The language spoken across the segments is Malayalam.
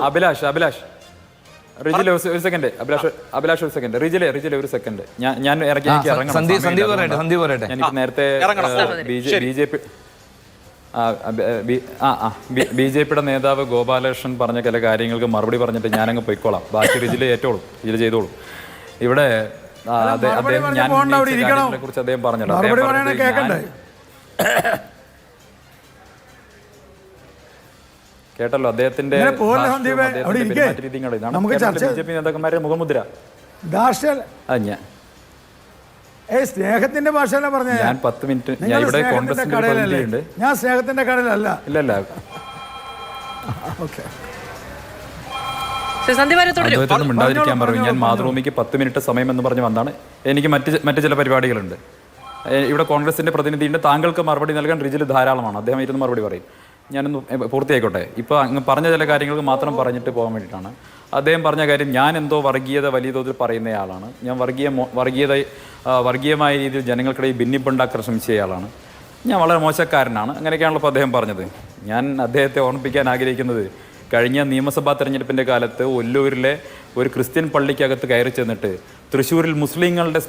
അഭിലാഷ് റിജിലെ ഒരു സെക്കൻഡ്, അഭിലാഷ് ഒരു സെക്കൻഡ്, റിജിലെ ഒരു സെക്കൻഡ്. ഞാൻ നേരത്തെ ബി ജെ പിയുടെ നേതാവ് ഗോപാലകൃഷ്ണൻ പറഞ്ഞ ചില കാര്യങ്ങൾക്ക് മറുപടി പറഞ്ഞിട്ട് ഞാനങ്ങ് പൊയ്ക്കോളാം. ബാക്കി റിജിലെ ചെയ്തോളും. ഇവിടെ കുറിച്ച് അദ്ദേഹം പറഞ്ഞല്ലോ, കേട്ടല്ലോ അദ്ദേഹത്തിന്റെ ബിജെപി നേതാക്കന്മാരുടെ മുഖമുദ്ര. സ്നേഹത്തിന്റെ ഭാഷയല്ല പറഞ്ഞ. ഞാൻ 10 മിനിറ്റ് ഇവിടെ കോൺഗ്രസിന്റെ പ്രതിനിധിയുണ്ട്. ഞാൻ സ്നേഹത്തിന്റെ കടലല്ല. ഇല്ലല്ല, ഉണ്ടായിരിക്കാൻ പറഞ്ഞു. ഞാൻ മാതൃഭൂമിക്ക് 10 മിനിറ്റ് സമയം എന്ന് പറഞ്ഞ് വന്നാണ്. എനിക്ക് മറ്റ് ചില പരിപാടികളുണ്ട്. ഇവിടെ കോൺഗ്രസിന്റെ പ്രതിനിധിയുണ്ട്. താങ്കൾക്ക് മറുപടി നൽകാൻ റിജിൽ ധാരാളമാണ്. അദ്ദേഹം ഇരുന്ന് മറുപടി പറയും. ഞാനൊന്ന് പൂർത്തിയായിക്കോട്ടെ. ഇപ്പോൾ അങ്ങ് പറഞ്ഞ ചില കാര്യങ്ങൾക്ക് മാത്രം പറഞ്ഞിട്ട് പോകാൻ വേണ്ടിയിട്ടാണ്. അദ്ദേഹം പറഞ്ഞ കാര്യം, ഞാൻ എന്തോ വർഗീയത വലിയ തോതിൽ പറയുന്നയാളാണ്, ഞാൻ വർഗീയമായ രീതിയിൽ ജനങ്ങൾക്കിടയിൽ ഭിന്നിപ്പുണ്ടാക്കാൻ ശ്രമിച്ചയാളാണ്, ഞാൻ വളരെ മോശക്കാരനാണ്, അങ്ങനെയൊക്കെയാണല്ലോ ഇപ്പോൾ അദ്ദേഹം പറഞ്ഞത്. ഞാൻ അദ്ദേഹത്തെ ഓർമ്മിപ്പിക്കാൻ ആഗ്രഹിക്കുന്നത്, കഴിഞ്ഞ നിയമസഭാ തെരഞ്ഞെടുപ്പിൻ്റെ കാലത്ത് ഒല്ലൂരിലെ ഒരു ക്രിസ്ത്യൻ പള്ളിക്കകത്ത് കയറി ചെന്നിട്ട് തൃശ്ശൂരിൽ മുസ്ലിങ്ങളുടെ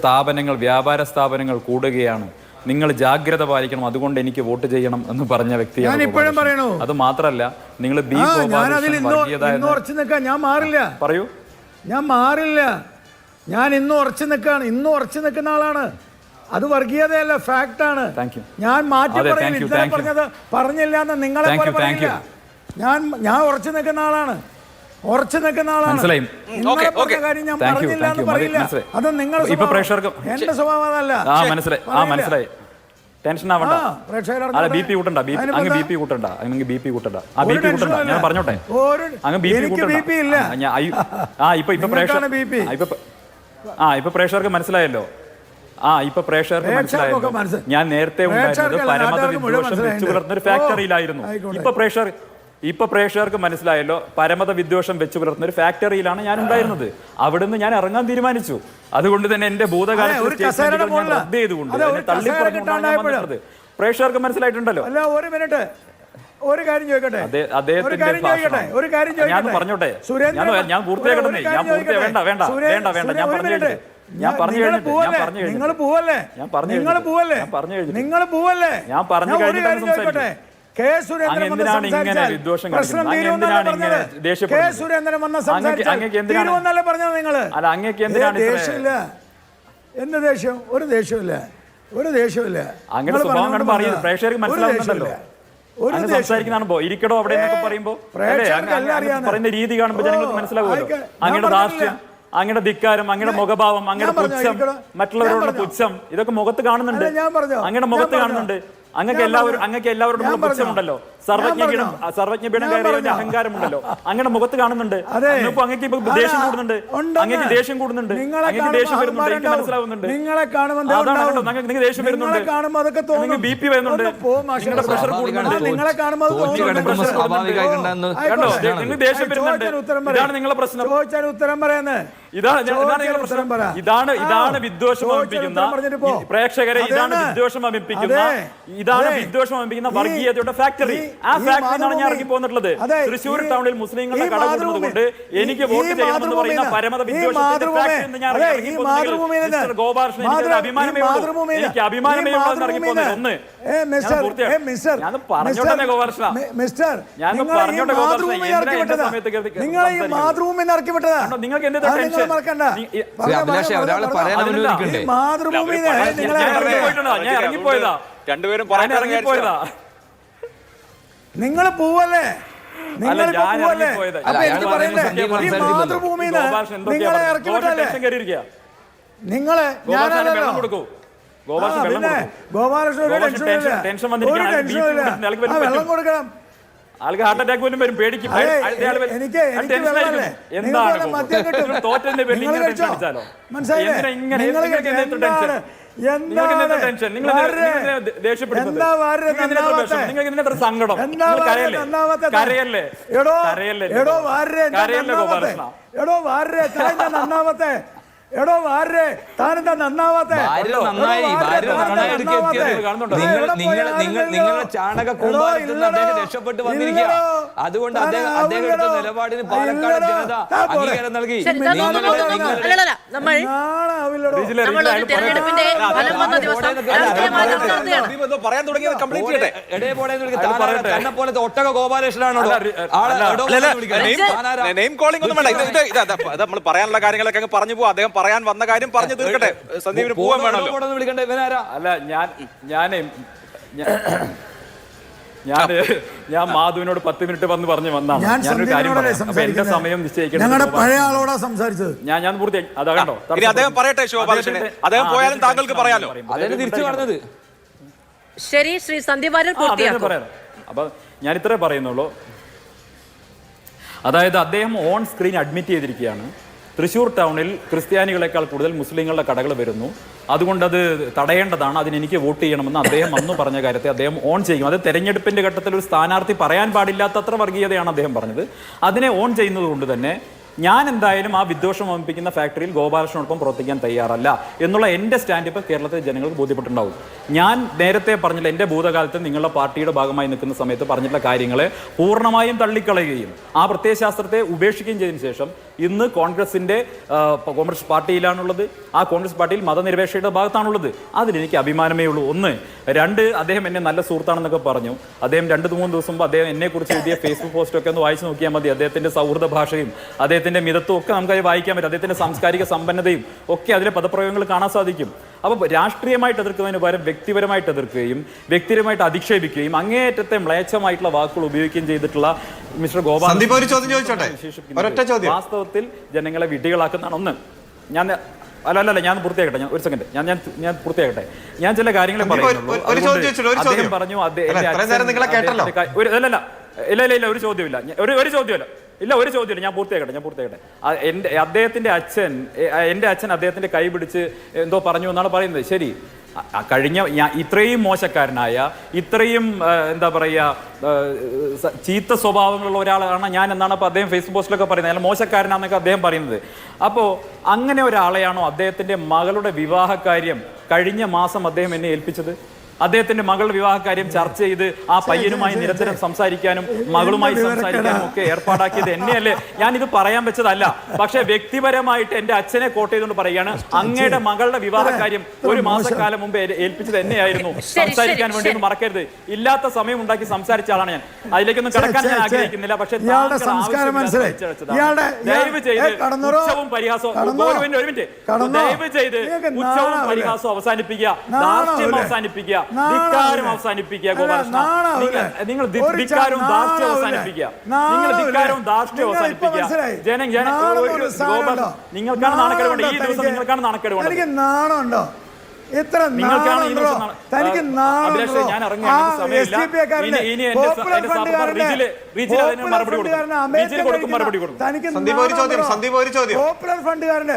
വ്യാപാര സ്ഥാപനങ്ങൾ കൂടുകയാണ്, നിങ്ങൾ ജാഗ്രത പാലിക്കണം, അതുകൊണ്ട് എനിക്ക് വോട്ട് ചെയ്യണം എന്ന് പറഞ്ഞ വ്യക്തിയാണ്. അത് മാത്രമല്ല, നിങ്ങൾ പറയൂ. ഞാൻ മാറില്ല. ഞാൻ ഇന്നും ഉറച്ചു നിൽക്കുന്ന ആളാണ്. അത് വർഗീയതയല്ല, ഫാക്റ്റാണ്. ഞാൻ മാറ്റി പറഞ്ഞില്ല എന്ന് നിങ്ങളെ പറയില്ല. ഞാൻ ഉറച്ചു നിൽക്കുന്ന ആളാണ്. കാര്യം ഞാൻ പറഞ്ഞില്ല എന്ന് പറയില്ല. അത് നിങ്ങൾ എന്റെ സ്വഭാവം അതല്ല. മനസ്സിലായി. ടെൻഷൻ ആവണ്ട. ബി പി കൂട്ടണ്ട. ഞാൻ പറഞ്ഞോട്ടെ, അങ്ങ് ബി പി കൂട്ടണ്ട. ഇപ്പൊ പ്രേക്ഷകർക്ക് മനസ്സിലായല്ലോ. ഞാൻ നേരത്തെ ഉണ്ടായിരുന്നത് പരമത വിദ്വേഷം വെച്ചു പുലർത്തുന്ന ഒരു ഫാക്ടറിയിലായിരുന്നു. ഇപ്പൊ പ്രേക്ഷകർക്ക് മനസ്സിലായല്ലോ, പരമത വിദ്വേഷം വെച്ചു പുലർത്തുന്ന ഒരു ഫാക്ടറിയിലാണ് ഞാൻ ഉണ്ടായിരുന്നത്. അവിടുന്ന് ഞാൻ ഇറങ്ങാൻ തീരുമാനിച്ചു. അതുകൊണ്ട് തന്നെ എന്റെ ഭൂതകാലത്ത് റദ്ദ് ചെയ്തുകൊണ്ട് തള്ളിപ്പറഞ്ഞുകൊണ്ടാണ് പ്രേക്ഷകർക്ക് മനസ്സിലായിട്ടുണ്ടല്ലോ. ഒരു മിനിറ്റ്, ഒരു കാര്യം ചോദിക്കട്ടെ. ഞാൻ പറഞ്ഞോട്ടെ, ഞാൻ പൂർത്തിയാക്കട്ടെ. വേണ്ട, ഞാൻ പറഞ്ഞു കഴിഞ്ഞിട്ട് സുരേന്ദ്രൻ എന്ത് ദേഷ്യം? ഒരു ദേഷ്യമില്ല. ഇരിക്കടോ അവിടെ പറയുന്ന രീതി കാണുമ്പോൾ ജനങ്ങൾക്ക് മനസ്സിലാവുമല്ലോ. അങ്ങയുടെ ധാർഷ്ട്യം, അങ്ങയുടെ ധിക്കാരം, അങ്ങയുടെ മുഖഭാവം, അങ്ങയുടെ പുച്ഛം, മറ്റുള്ളവരോടുള്ള പുച്ഛം, ഇതൊക്കെ മുഖത്ത് കാണുന്നുണ്ട്. അങ്ങയുടെ മുഖത്ത് കാണുന്നുണ്ട്. അങ്ങക്ക് എല്ലാവരോടും പുച്ഛമുണ്ടല്ലോ. സർവജ്ഞപീഠം കയറിയവന്റെ അഹങ്കാരമുണ്ടല്ലോ. അങ്ങനെ മുഖത്ത് കാണുന്നുണ്ട്. അങ്ങക്ക് ഇപ്പൊ ദേഷ്യം കൂടുന്നുണ്ട്. അങ്ങക്ക് ദേഷ്യം കൂടുന്നുണ്ട്. അങ്ങക്ക് ദേഷ്യം വരുന്നുണ്ട്. എനിക്ക് മനസ്സിലാവുന്നുണ്ട്. നിങ്ങൾക്ക് ദേഷ്യം വരുന്നുണ്ട്. നിങ്ങൾക്ക് ബി പി വരുന്നുണ്ട്. നിങ്ങളുടെ പ്രഷർ കൂടുന്നുണ്ട്. നിങ്ങൾക്ക് ദേഷ്യം വരുന്നുണ്ട്. ഇതാണ് നിങ്ങളുടെ പ്രശ്നം. ഇതാണ് വിദ്വേഷം അമിപ്പിക്കുന്ന പ്രേക്ഷകരെ, ഇതാണ് വിദ്വേഷം അമിപ്പിക്കുന്ന വർഗീയതയുടെ ഫാക്ടറി. ആ ഫാക്ടറിയാണ് ഞാൻ ഇറങ്ങി പോന്നിട്ടുള്ളത്. തൃശ്ശൂർ ടൗണിൽ മുസ്ലിങ്ങളുടെ കട കൂടുന്നത് കൊണ്ട് എനിക്ക് വോട്ട് ചെയ്യണമെന്ന് പറയുന്ന പരമത വിദ്വേഷത്തിന്റെ ഫാക്ടറി ഞാൻ ഇറങ്ങി പോകുന്നത്. ഗോപാലകൃഷ്ണൻ, എനിക്ക് അഭിമാനമേ ഇറങ്ങി പോകുന്നത്. ഒന്ന് ഞാൻ പറഞ്ഞോട്ടെ ഗോപാലകൃഷ്ണ, ഞാൻ പറഞ്ഞോട്ടെ ഗോപാലകൃഷ്ണ, എന്റെ സമയത്ത് നിങ്ങൾക്ക് എന്താ ടെൻഷൻ? ഞാൻ ഇറങ്ങിപ്പോയതാ. രണ്ടുപേരും ഇറങ്ങിപ്പോയതാ. നിങ്ങൾ പോവല്ലേ? നിങ്ങളെ വെള്ളം കൊടുക്കണം. ആൾക്ക് ഹാർട്ട് അറ്റാക്ക് പോലും വരും, പേടിക്കും. എടോ വാരേ താനെന്താ നന്നാവാത്ത നിങ്ങളുടെ ചാണക കൂമ്പാരത്തിൽ അദ്ദേഹം രക്ഷപ്പെട്ടു വന്നിരിക്കുക. അതുകൊണ്ട് അദ്ദേഹം എടുത്ത നിലപാടിന് പാലക്കാട് ജനത അംഗീകാരം നൽകി. പോലത്തെ ഒട്ടക ഗോപാലകൃഷ്ണനാണോ നമ്മൾ പറയാനുള്ള കാര്യങ്ങളൊക്കെ അങ്ങ് പറഞ്ഞു പോവാ. അദ്ദേഹം പറയാൻ വന്ന കാര്യം പറഞ്ഞു തീർക്കട്ടെ. സന്ദീപിന് പോവാൻ വേണമല്ലോ. വിളിക്കണ്ടേ ഇവനാരാ? അല്ല ഞാൻ മാധുവിനോട് 10 മിനിറ്റ് വന്ന് പറഞ്ഞു വന്നാണ്. ഞാനൊരു കാര്യം പറയാം. അപ്പൊ എന്റെ സമയം നിശ്ചയിക്കണം. ഞങ്ങളുടെ പഴയ ആളോടാ സംസാരിച്ചത്. ഞാൻ പൂർത്തിയായി. അതാ കണ്ടോ, ഇനി അദ്ദേഹം പറയട്ടെ. ശോഭാലകൃഷ്ണൻ അദ്ദേഹം പോയാലും താങ്കൾക്ക് പറയാലോ. അതിന് തിരിച്ചു പറഞ്ഞത്. ശരി, ശ്രീ സന്ദീപ് വാര്യർ പൂർത്തിയാക്കും. പറയാം. അപ്പൊ ഞാൻ ഇത്രേ പറയുന്നുള്ളൂ. അതായത് അദ്ദേഹം ഓൺ സ്ക്രീൻ അഡ്മിറ്റ് ചെയ്തിരിക്കുകയാണ്, തൃശ്ശൂർ ടൗണിൽ ക്രിസ്ത്യാനികളെക്കാൾ കൂടുതൽ മുസ്ലിങ്ങളുടെ കടകൾ വരുന്നു, അതുകൊണ്ട് അത് തടയേണ്ടതാണ്, അതിനെനിക്ക് വോട്ട് ചെയ്യണമെന്ന് അദ്ദേഹം അന്ന് പറഞ്ഞ കാര്യത്തെ അദ്ദേഹം ഓൺ ചെയ്യും. അത് തെരഞ്ഞെടുപ്പിന്റെ ഘട്ടത്തിൽ ഒരു സ്ഥാനാർത്ഥി പറയാൻ പാടില്ലാത്തത്ര വർഗീയതയാണ് അദ്ദേഹം പറഞ്ഞത്. അതിനെ ഓൺ ചെയ്യുന്നത് കൊണ്ട് തന്നെ ഞാൻ എന്തായാലും ആ വിദ്വേഷം വമിപ്പിക്കുന്ന ഫാക്ടറിയിൽ ഗോപാലകൃഷ്ണനോടൊപ്പം പ്രവർത്തിക്കാൻ തയ്യാറല്ല എന്നുള്ള എൻ്റെ സ്റ്റാൻഡ് ഇപ്പോൾ കേരളത്തിലെ ജനങ്ങൾക്ക് ബോധ്യപ്പെട്ടിട്ടുണ്ടാവും. ഞാൻ നേരത്തെ പറഞ്ഞില്ല, എൻ്റെ ഭൂതകാലത്ത് നിങ്ങളുടെ പാർട്ടിയുടെ ഭാഗമായി നിൽക്കുന്ന സമയത്ത് പറഞ്ഞിട്ടുള്ള കാര്യങ്ങളെ പൂർണ്ണമായും തള്ളിക്കളയുകയും ആ പ്രത്യയശാസ്ത്രത്തെ ഉപേക്ഷിക്കുകയും ചെയ്തതിനു ശേഷം ഇന്ന് കോൺഗ്രസ് പാർട്ടിയിലാണുള്ളത്. ആ കോൺഗ്രസ് പാർട്ടിയിൽ മതനിരപേക്ഷയുടെ ഭാഗത്താണുള്ളത്. അതിലെനിക്ക് അഭിമാനമേ ഉള്ളൂ. 1. 2, അദ്ദേഹം എന്നെ നല്ല സുഹൃത്താണെന്നൊക്കെ പറഞ്ഞു. അദ്ദേഹം 2-3 ദിവസം മുമ്പ് അദ്ദേഹം എന്നെക്കുറിച്ച് എഴുതിയ ഫേസ്ബുക്ക് പോസ്റ്റൊക്കെ ഒന്ന് വായിച്ചു നോക്കിയാൽ മതി. അദ്ദേഹത്തിൻ്റെ സൗഹൃദ ഭാഷയും അദ്ദേഹത്തിൻ്റെ മിതത്വം ഒക്കെ നമുക്കത് വായിക്കാൻ പറ്റും. അദ്ദേഹത്തിൻ്റെ സാംസ്കാരിക സമ്പന്നതയും ഒക്കെ അതിലെ പദപ്രയോഗങ്ങൾ കാണാൻ സാധിക്കും. അപ്പോൾ രാഷ്ട്രീയമായിട്ട് എതിർക്കുന്നതിന് പകരം വ്യക്തിപരമായിട്ട് എതിർക്കുകയും വ്യക്തിപരമായിട്ട് അധിക്ഷേപിക്കുകയും അങ്ങേയറ്റത്തെ മ്ലേച്ഛമായിട്ടുള്ള വാക്കുകൾ ഉപയോഗിക്കുകയും ചെയ്തിട്ടുള്ള മിസ്റ്റർ ഗോപാൽ വാസ്തവത്തിൽ ജനങ്ങളെ വിഡ്ഢികളാക്കുന്നതാണ്. 1. ഞാൻ പൂർത്തിയാക്കട്ടെ. ഞാൻ 1 സെക്കൻഡ് ഞാൻ പൂർത്തിയാക്കട്ടെ. ഞാൻ ചില കാര്യങ്ങൾ പറയുന്നുള്ളൂ. അദ്ദേഹം പറഞ്ഞു ഒരു ചോദ്യമില്ല. ഒരു ചോദ്യമില്ല. ഞാൻ പൂർത്തിയാക്കട്ടെ. അദ്ദേഹത്തിന്റെ അച്ഛൻ അദ്ദേഹത്തിന്റെ കൈ പിടിച്ച് എന്തോ പറഞ്ഞു എന്നാണ് പറയുന്നത്. ശരി, കഴിഞ്ഞ ഇത്രയും മോശക്കാരനായ, ഇത്രയും എന്താ പറയുക, ചീത്ത സ്വഭാവങ്ങളുള്ള ഒരാളാണ് ഞാൻ എന്നാണ് അപ്പോൾ അദ്ദേഹം ഫേസ്ബുക്ക് പോസ്റ്റിലൊക്കെ പറയുന്നത്. അയാൾ മോശക്കാരനാണെന്നൊക്കെ അദ്ദേഹം പറയുന്നത്. അപ്പോൾ അങ്ങനെ ഒരാളെയാണോ അദ്ദേഹത്തിൻ്റെ മകളുടെ വിവാഹകാര്യം കഴിഞ്ഞ മാസം അദ്ദേഹം എന്നെ ഏൽപ്പിച്ചത്? അദ്ദേഹത്തിന്റെ മകളുടെ വിവാഹകാര്യം ചർച്ച ചെയ്ത് ആ പയ്യനുമായി നിരന്തരം സംസാരിക്കാനും മകളുമായി സംസാരിക്കാനും ഒക്കെ ഏർപ്പാടാക്കിയത് എന്നെയല്ലേ? ഞാനിത് പറയാൻ വെച്ചതല്ല. പക്ഷെ വ്യക്തിപരമായിട്ട് എന്റെ അച്ഛനെ കോട്ട് ചെയ്തുകൊണ്ട് പറയുകയാണ്, അങ്ങയുടെ മകളുടെ വിവാഹകാര്യം 1 മാസക്കാലം മുമ്പ് ഏൽപ്പിച്ചത് എന്നെയായിരുന്നു സംസാരിക്കാൻ വേണ്ടി. ഒന്നും മറക്കരുത്. ഇല്ലാത്ത സമയം ഉണ്ടാക്കി സംസാരിച്ച ആളാണ് ഞാൻ. അതിലേക്കൊന്നും കടക്കാൻ ഞാൻ ആഗ്രഹിക്കുന്നില്ല. പക്ഷെ ദയവ് ചെയ്ത് ഉച്ചവും പരിഹാസവും അവസാനിപ്പിക്കുക, ധാർഷ്ട്യം അവസാനിപ്പിക്കുക, ധിക്കാരം അവസാനിപ്പിക്കുക. ഗോപാലകൃഷ്ണ, നിങ്ങൾ ധിക്കാരവും ധാർഷ്ട്യം അവസാനിപ്പിക്കുക. നിങ്ങൾക്കാണ് നാണക്കേട് വേണ്ടത്. ഈ ദിവസം നിങ്ങൾക്കാണ് നാണക്കേട് വേണ്ടത്. എനിക്ക് നാണമുണ്ടോ? എത്ര തനിക്ക് പോപ്പുലർ ഫണ്ടുകാരന്റെ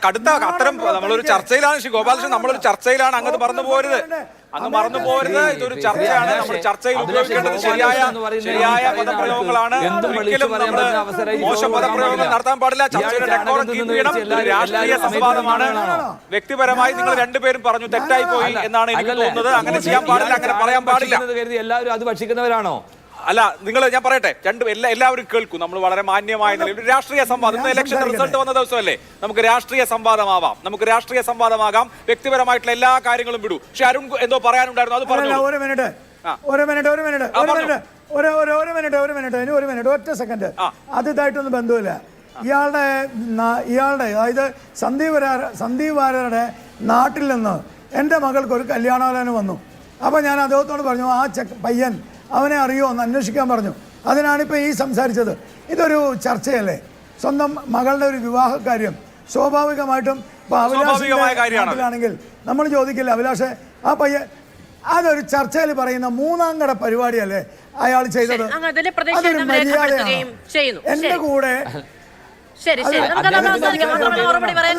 കടുത്ത അത്തരം നമ്മളൊരു ചർച്ചയിലാണ് ശ്രീ ഗോപാലകൃഷ്ണൻ, നമ്മളൊരു ചർച്ചയിലാണ്. അങ്ങ് മറന്നു പോരുത്. ഇതൊരു ചർച്ചയാണ്. നമ്മൾ ചർച്ചയിൽ ഉപയോഗിക്കേണ്ടത് ശരിയായ പദപ്രയോഗങ്ങളാണ്. ഒരിക്കലും മോശം പദപ്രയോഗങ്ങൾ നടത്താൻ പാടില്ല. ചർച്ചയുടെ ഡെക്കോറം കീപ്പ് ചെയ്യണം. രാഷ്ട്രീയ സംവാദമാണ്. വ്യക്തിപരമായി നിങ്ങൾ രണ്ടുപേരും പറഞ്ഞു തെറ്റായി പോയി എന്നാണ് എനിക്ക് തോന്നുന്നത്. അങ്ങനെ ചെയ്യാൻ പാടില്ല, അങ്ങനെ പറയാൻ പാടില്ല. എല്ലാവരും അത് ഭക്ഷിക്കുന്നവരാണോ? അല്ല, ഞാൻ പറയട്ടെ, എല്ലാവരും കേൾക്കും. നമ്മൾ വളരെ മാന്യമായ നിലയിൽ രാഷ്ട്രീയ സംവാദം, ഇന്ന് ഇലക്ഷൻ റിസൾട്ട് വന്ന ദിവസമല്ലേ, നമുക്ക് രാഷ്ട്രീയ സംവാദമാകാം. വ്യക്തിപരമായിട്ടുള്ള എല്ലാ കാര്യങ്ങളും വിടൂ. പക്ഷെ അരുൺ എന്തോ പറയാനുണ്ടായിരുന്നു, അത് പറഞ്ഞു. ഒരു മിനിറ്റ് ഒറ്റ സെക്കൻഡ്. അത് ഇതായിട്ടൊന്നും ബന്ധമില്ല. ഇയാളുടെ അതായത് സന്ദീപ് വാര്യരുടെ നാട്ടിൽ നിന്ന് എൻ്റെ മകൾക്ക് ഒരു കല്യാണാലോചന വന്നു. അപ്പോൾ ഞാൻ അദ്ദേഹത്തോട് പറഞ്ഞു, ആ പയ്യൻ അവനെ അറിയോ എന്ന് അന്വേഷിക്കാൻ പറഞ്ഞു. അതിനാണിപ്പോൾ ഈ സംസാരിച്ചത്. ഇതൊരു ചർച്ചയല്ലേ? സ്വന്തം മകളുടെ ഒരു വിവാഹ കാര്യം സ്വാഭാവികമായിട്ടും ഇപ്പോൾ അഭിലാഷാണെങ്കിൽ നമ്മൾ ചോദിക്കില്ല, അഭിലാഷ് ആ പയ്യൻ, അതൊരു ചർച്ചയിൽ പറയുന്ന 3ാം കട പരിപാടിയല്ലേ അയാൾ ചെയ്തത്? അതൊരു മര്യാദയാണ്. എൻ്റെ കൂടെ മറുപടി പറയാൻ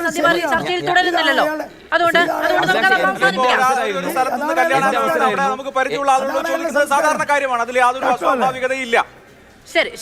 ചർച്ചയിൽ തുടരുന്നില്ലല്ലോ. അതുകൊണ്ട് നമുക്ക് പരിചയമുള്ള ആളുകളോട് ചോദിക്കുന്നത് സാധാരണ കാര്യമാണ്. അതിൽ യാതൊരു അസ്വാഭാവികതയില്ല. ശരി.